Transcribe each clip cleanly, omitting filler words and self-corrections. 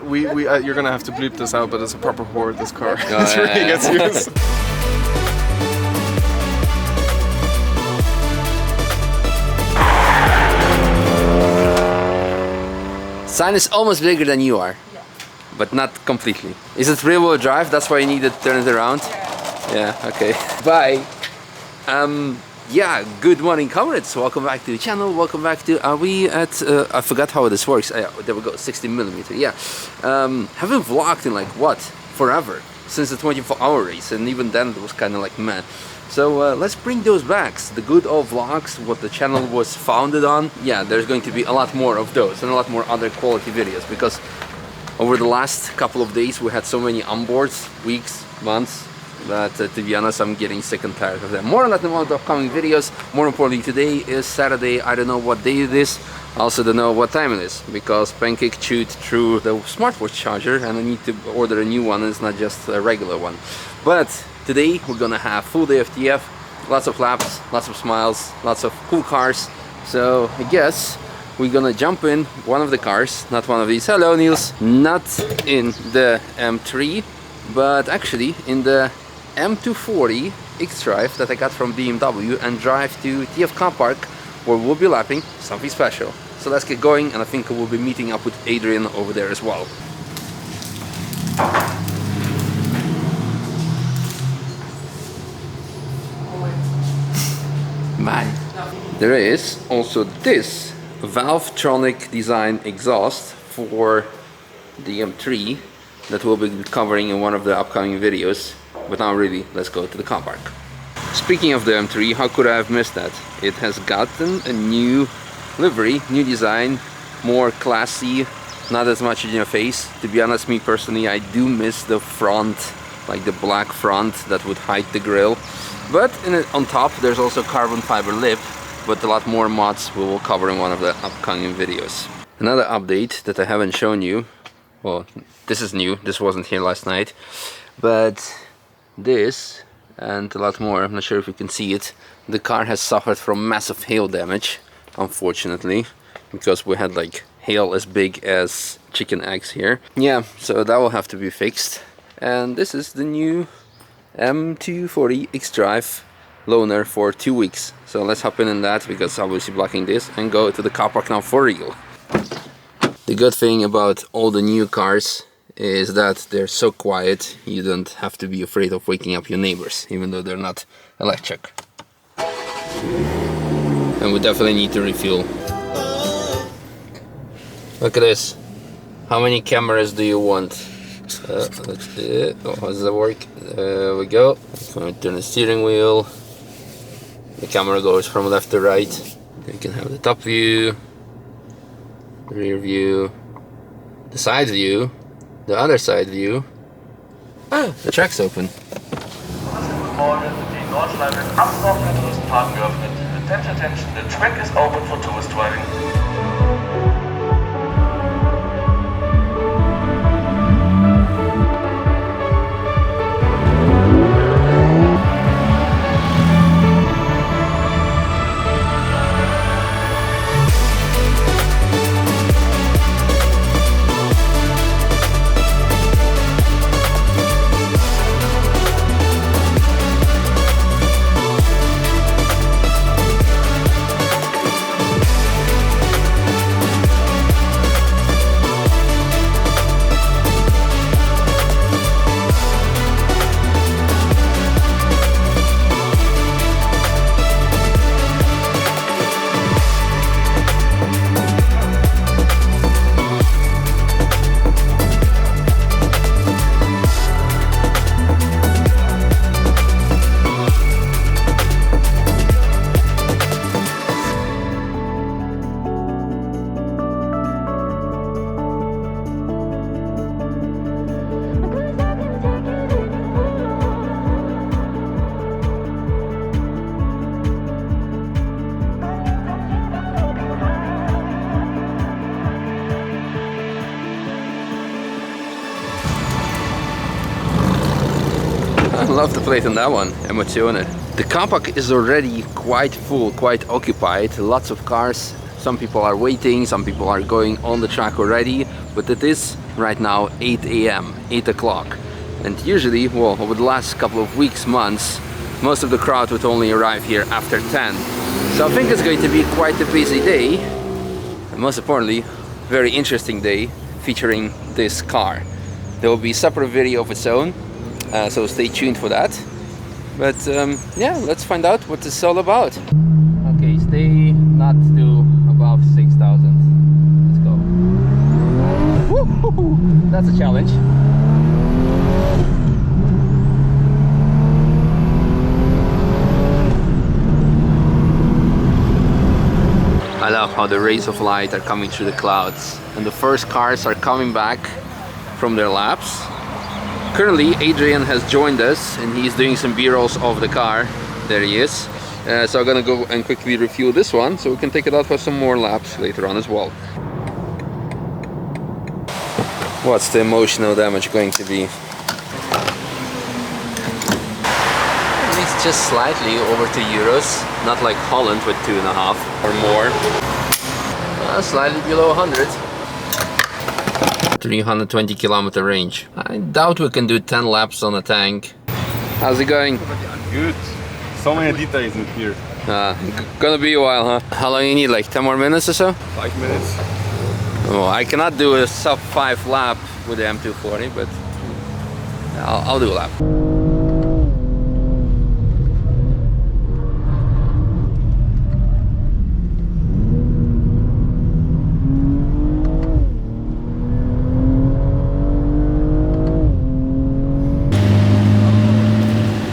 You're gonna have to bleep this out, but it's a proper whore, this car. Oh, It really gets used. Sign is almost bigger than you are, but not completely. Is it rear-wheel drive? That's why you need to turn it around? Yeah, okay. Bye. Yeah, good morning, comrades. Welcome back to the channel. Welcome back to, are we at, I forgot how this works. There we go, 16mm, yeah. Haven't vlogged in like, what, forever. Since the 24-hour race, and even then it was kind of like meh. So let's bring those back, the good old vlogs, what the channel was founded on. Yeah, there's going to be a lot more of those and a lot more other quality videos, because over the last couple of days we had so many onboards, weeks, months, that to be honest I'm getting sick and tired of them. More on that in one of the upcoming videos. More importantly, today is Saturday. I don't know what day it is. I also don't know what time it is, because Pancake chewed through the smartwatch charger and I need to order a new one, and it's not just a regular one. But today we're gonna have full day of TF, lots of laps, lots of smiles, lots of cool cars. So I guess we're gonna jump in one of the cars, not one of these. Hello Niels. Not in the M3, but actually in the M240 X-Drive that I got from BMW, and drive to TF car park, where we'll be lapping something special. So let's get going, and I think we'll be meeting up with Adrian over there as well. Bye. There is also this Valvetronic design exhaust for the M3 that we'll be covering in one of the upcoming videos. But now really, let's go to the car park. Speaking of the M3, how could I have missed that? It has gotten a new livery, new design, more classy, not as much in your face. To be honest, me personally, I do miss the front, like the black front that would hide the grille. But on top, there's also carbon fiber lip, but a lot more mods we will cover in one of the upcoming videos. Another update that I haven't shown you, well, this is new, this wasn't here last night, but this and a lot more, I'm not sure if you can see it, the car has suffered from massive hail damage, unfortunately, because we had like hail as big as chicken eggs here. Yeah, so that will have to be fixed. And this is the new M240 X-Drive loaner for 2 weeks. So let's hop in that, because obviously blocking this, and go to the car park now for real. The good thing about all the new cars is that they're so quiet, you don't have to be afraid of waking up your neighbors, even though they're not electric. And we definitely need to refuel. Look at this. How many cameras do you want? Let's do it. Oh, how does that work? There we go. I'm going to turn the steering wheel. The camera goes from left to right. You can have the top view, the rear view, the side view, the other side view. Ah, the track's open. Attention, the track is open for tourist driving. I love the plate on that one, Emozione. The car park is already quite full, quite occupied, lots of cars. Some people are waiting, some people are going on the track already, but it is right now 8 a.m., 8 o'clock. And usually, well, over the last couple of weeks, months, most of the crowd would only arrive here after 10. So I think it's going to be quite a busy day, and most importantly, very interesting day featuring this car. There will be a separate video of its own, so stay tuned for that. But yeah, let's find out what this is all about. Okay, stay not to above 6,000. Let's go. Woo-hoo-hoo. That's a challenge. I love how the rays of light are coming through the clouds, and the first cars are coming back from their laps. Currently, Adrian has joined us, and he's doing some B-rolls of the car. There he is. So I'm gonna go and quickly refuel this one, so we can take it out for some more laps later on as well. What's the emotional damage going to be? It's just slightly over 2 euros, not like Holland with 2.5 or more. Slightly below 100. 320 kilometer range. I doubt we can do 10 laps on a tank. How's it going? Good. So many details in here. Gonna be a while, huh? How long you need? Like 10 more minutes or so? 5 minutes. Oh, I cannot do a sub 5 lap with the M240, but I'll do a lap.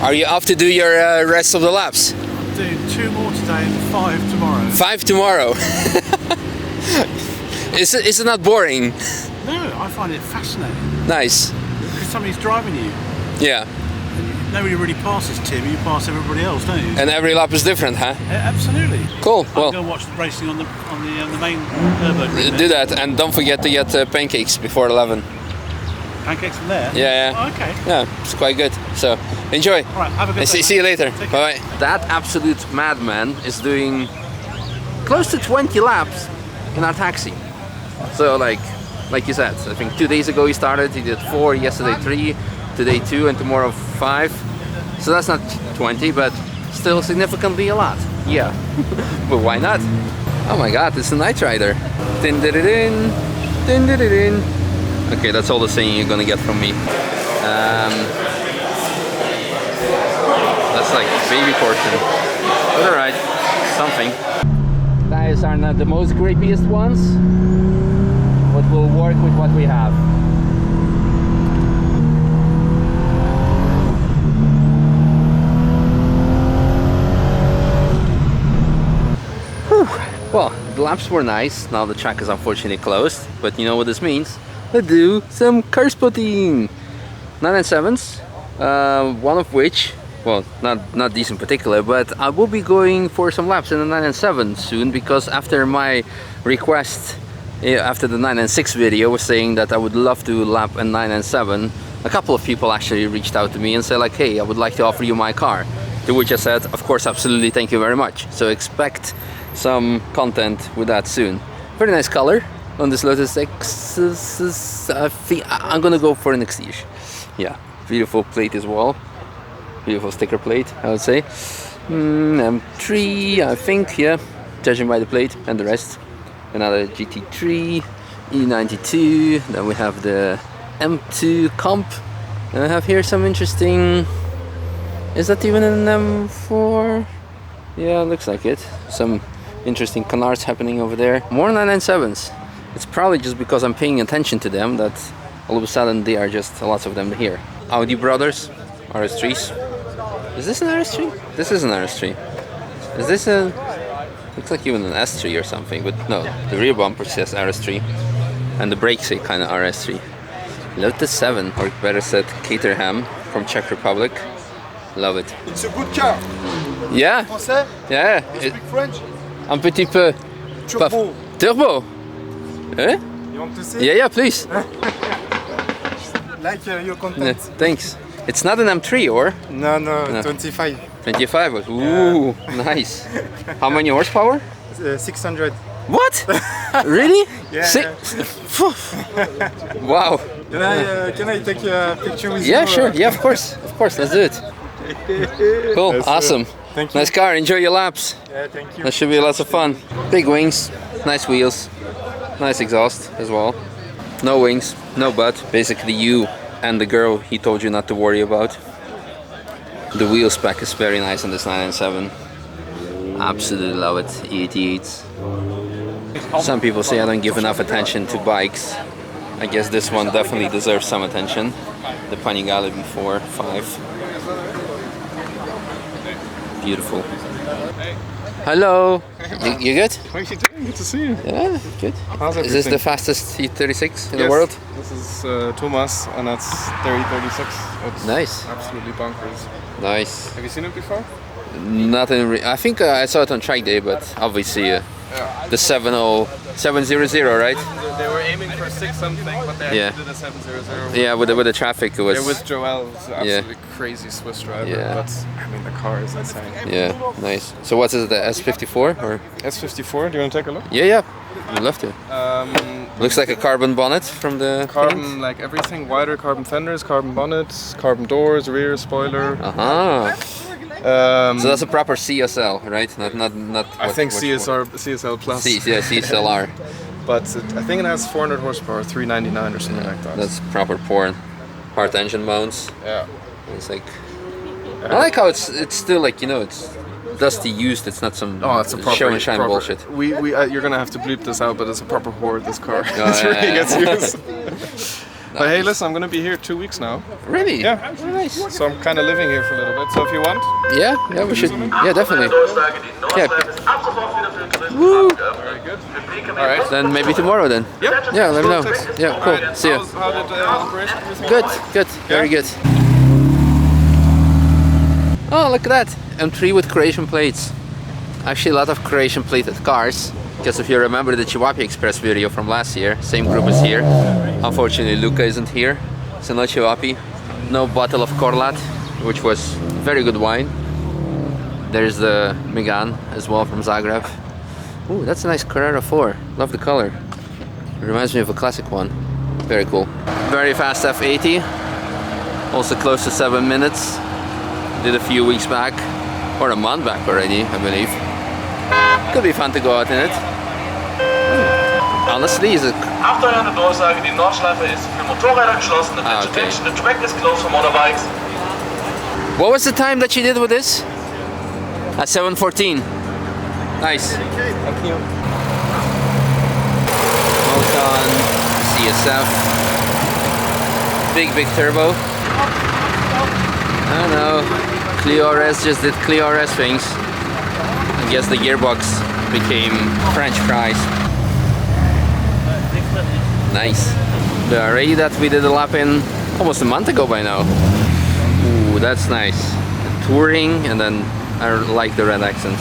Are you off to do your rest of the laps? I'll do 2 more today and 5 tomorrow. 5 tomorrow. Is it not boring? No, I find it fascinating. Nice. Because somebody's driving you. Yeah. And nobody really passes Tim, you pass everybody else, don't you? And every lap is different, huh? Absolutely. Cool. I'm Well, going to watch the racing on the main Nürburgring. do that, and don't forget to get pancakes before 11. Pancakes from there? Yeah. Oh, okay. Yeah, it's quite good. So enjoy. All right, have a good day. See you later. Take care. Bye bye. That absolute madman is doing close to 20 laps in our taxi. So like you said, I think 2 days ago he started. He did 4, yesterday 3, today 2, and tomorrow 5. So that's not 20, but still significantly a lot. Yeah. But why not? Oh my God, it's a Night Rider. Din din din din din din. Okay, that's all the saying you're gonna get from me. That's like baby portion. But alright, something. Tires are not the most grippiest ones, but we'll work with what we have. Whew. Well, the laps were nice. Now the track is unfortunately closed, but you know what this means. Let's do some car spotting. 997s, one of which, well, not these in particular, but I will be going for some laps in the 997 soon, because after my request, after the 996 video, was saying that I would love to lap a 997, a couple of people actually reached out to me and said like, hey, I would like to offer you my car. To which I said, of course, absolutely, thank you very much. So expect some content with that soon. Very nice color on this Lotus Exodus. I'm gonna go for an Exige. Yeah, beautiful plate as well. Beautiful sticker plate, I would say. M3, I think, yeah, judging by the plate and the rest. Another GT3, E92. Then we have the M2 Comp. And I have here some interesting. Is that even an M4? Yeah, looks like it. Some interesting canards happening over there. More 997s. It's probably just because I'm paying attention to them that all of a sudden there are just lots of them here. Audi Brothers, RS3s. Is this an RS3? This is an RS3. Is this a... looks like even an S3 or something, but no. The rear bumper says RS3. And the brakes say kind of RS3. Lotus 7, or better said Caterham from Czech Republic. Love it. It's a good car. Yeah. Français? Yeah. You speak French? Un petit peu. Turbo. Turbo? Eh? You want to see? Yeah, please. Like your Yeah, content. thanks. It's not an M3 or? No, No. 25. 25. Ooh, nice. How many horsepower? 600. What? Really? Yeah, Wow. Can I take a picture with you? Yeah, sure. Yeah, of course. Of course. Let's do it. Cool. Awesome. Thank you. Nice car. Enjoy your laps. Yeah, thank you. That should be lots of fun. Big wings, nice wheels, nice exhaust as well. No wings, no butt. Basically you and the girl he told you not to worry about. The wheel spec is very nice on this 997. Absolutely love it. E88s. Some people say I don't give enough attention to bikes. I guess this one definitely deserves some attention. The Panigale V4 5. Beautiful. Hello. You good? How are you doing? Good to see you. Yeah, good. How's Is this everything? the fastest E36 in the Yes, world? This is Thomas, and that's 3036. It's Nice. absolutely bonkers. Nice. Have you seen it before? Nothing. I think I saw it on track day, but obviously the 70700, right? They were aiming for 6 something, but they Yeah. actually did a 700. Yeah, with the traffic it was. They're with Joel, who's an Yeah. absolutely crazy Swiss driver. Yeah. But I mean, the car is insane. Yeah, nice. So what is it, the S54 or? S54. Do you want to take a look? Yeah, I'd love to. Um, Looks like a carbon bonnet from the Carbon, like everything, wider carbon fenders, carbon bonnets, carbon doors, rear spoiler. Uh-huh. So that's a proper CSL, right? Not. I think CSL Plus. CSLR. But I think it has 400 horsepower, 399 or something like that. That's proper porn. Hard engine mounts. Yeah. It's like. I like how it's still like, you know, it's dusty used. It's not some Oh, it's a proper show and shine proper- bullshit. You're gonna have to bleep this out, but it's a proper whore. This car. Oh, It really yeah. gets used. But hey, listen, I'm gonna be here 2 weeks now. Really? Yeah. Nice. So I'm kind of living here for a little bit. So if you want, Yeah, we should. Yeah, definitely. Durchsage, die Yeah. Nordschleife ist ab sofort wieder für Touristenfahrten geöffnet. very good. Für PKW All right. Then maybe tomorrow then. Yeah. Yeah, let me know. Yeah, cool. See you. How did operation? Everything Good, go? good, very good. Oh, look at that. M3 with Croatian plates. Actually, a lot of Croatian plated cars. Because if you remember the Chihuahua Express video from last year, same group is here. Unfortunately, Luca isn't here. So no Chihuahua. No bottle of Korlat, which was very good wine. There's the Megane as well from Zagreb. Ooh, that's a nice Carrera 4. Love the color. It reminds me of a classic one. Very cool. Very fast F80. Also close to 7 minutes. Did a few weeks back. Or a month back already, I believe. Could be fun to go out in it. Honestly, is it... Achtung an der Durchsage, die Nordschleife ist für Motorräder geschlossen. Okay. The track is closed for motorbikes. What was the time that you did with this? At 7:14. Nice. Moton, CSF. Big turbo. I don't know. Clio RS just did Clio RS things. I guess the gearbox became French fries. Nice. The array that we did a lap in almost a month ago by now. Ooh, that's nice. The touring, and then I like the red accents.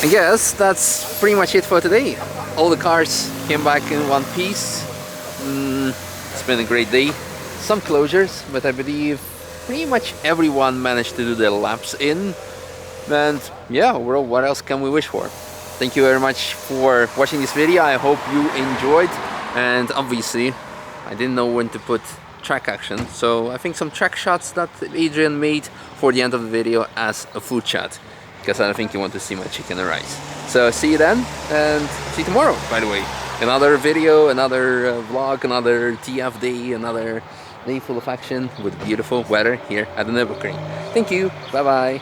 I guess that's pretty much it for today. All the cars came back in one piece. It's been a great day. Some closures, but I believe pretty much everyone managed to do their laps in. And yeah, well, what else can we wish for? Thank you very much for watching this video. I hope you enjoyed. And obviously, I didn't know when to put track action. So I think some track shots that Adrian made for the end of the video as a food shot. Because I don't think you want to see my chicken and rice. So see you then, and see you tomorrow, by the way. Another video, another vlog, another TF day, another day full of action with beautiful weather here at the Nürburgring. Thank you, bye bye.